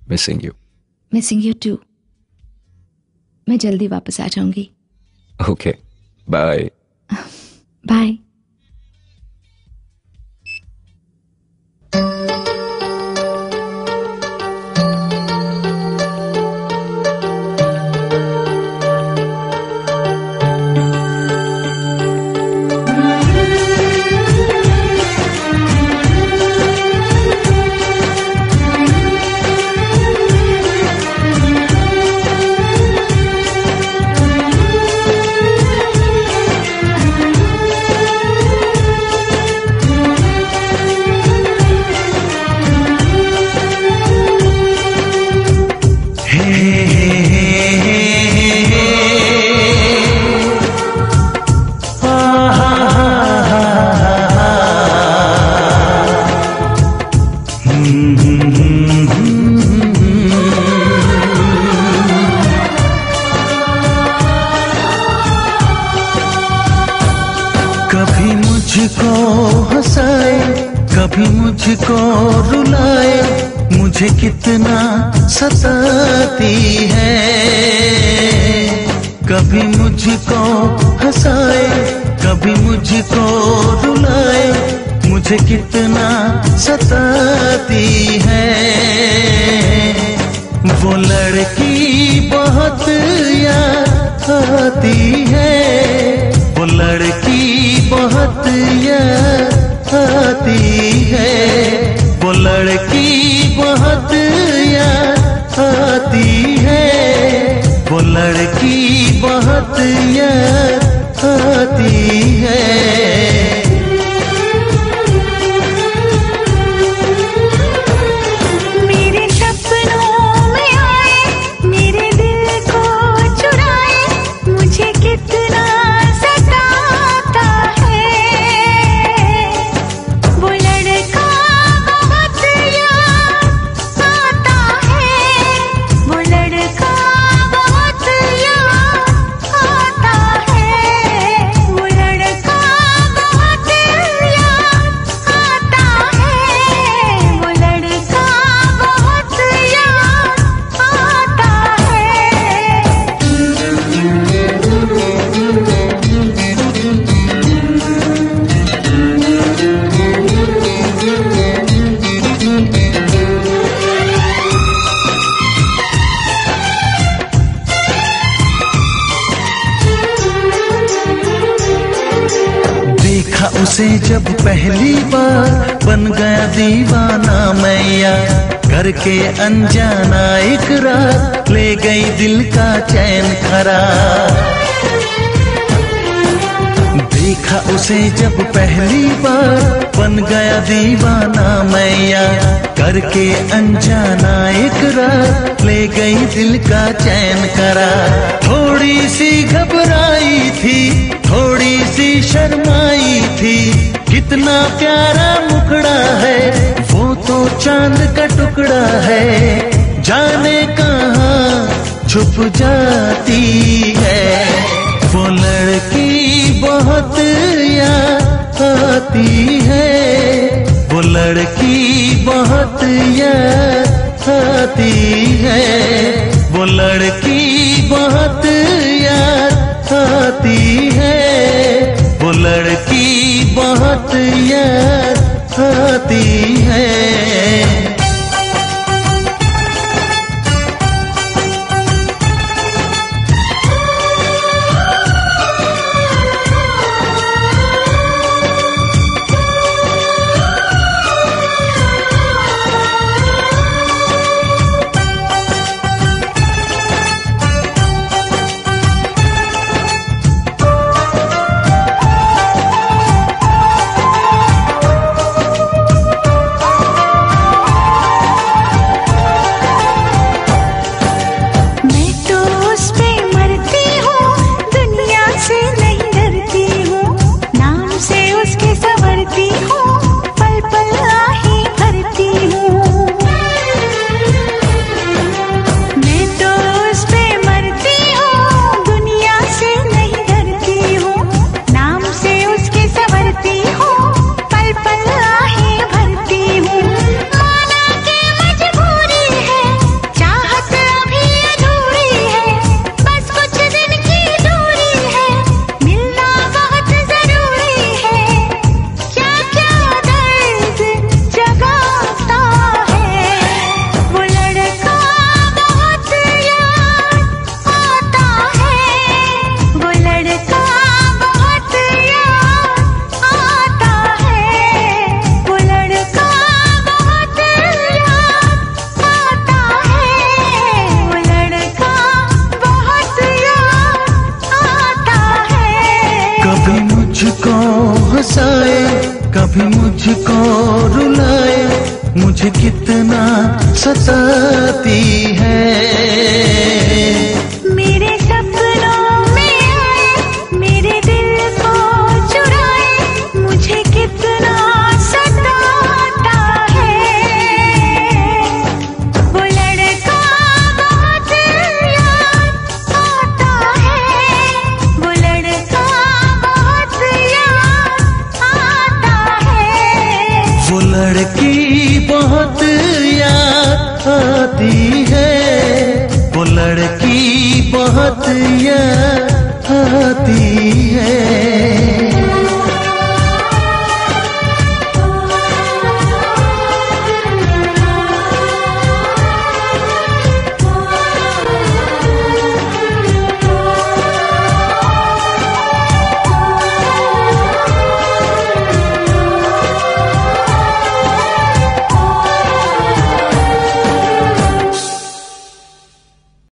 Missing you. Missing you too. मैं जल्दी वापस आ जाऊंगी। Okay, bye. बाय। कभी मुझको हंसाए, कभी मुझको रुलाए, मुझे कितना सताती है। कभी मुझको हंसाए, कभी मुझको रुलाए, मुझे कितना सताती है। वो लड़की बहुत याद आती है, वो लड़की बहुत याद आती है, वो लड़की बहुत याद आती है, वो लड़की बहुत याद आती है। उसे जब पहली बार बन गया दीवाना मैया, करके अनजाना इकरार ले गई दिल का चैन करार। देखा उसे जब पहली बार बन गया दीवाना मैया, करके अनजाना इकरार ले गई दिल का चैन करार। थोड़ी सी घबराई थी, थोड़ी सी शर्माई थी, कितना प्यारा मुखड़ा है, वो तो चांद का टुकड़ा है, जाने कहाँ छुप जाती है। वो लड़की बहुत याद आती है, वो लड़की बहुत याद आती है, वो लड़की बहुत याद आती है, वो लड़की बहुत याद आती है। मुझे कितना सताती है। मेरे सपनों में आए, मेरे दिल को चुराए, मुझे कितना सताता है। वो लड़का बहुत याद आता है, वो लड़का बहुत याद आता है। वो लड़की बहुत याद आती है, वो लड़की बहुत याद आती है।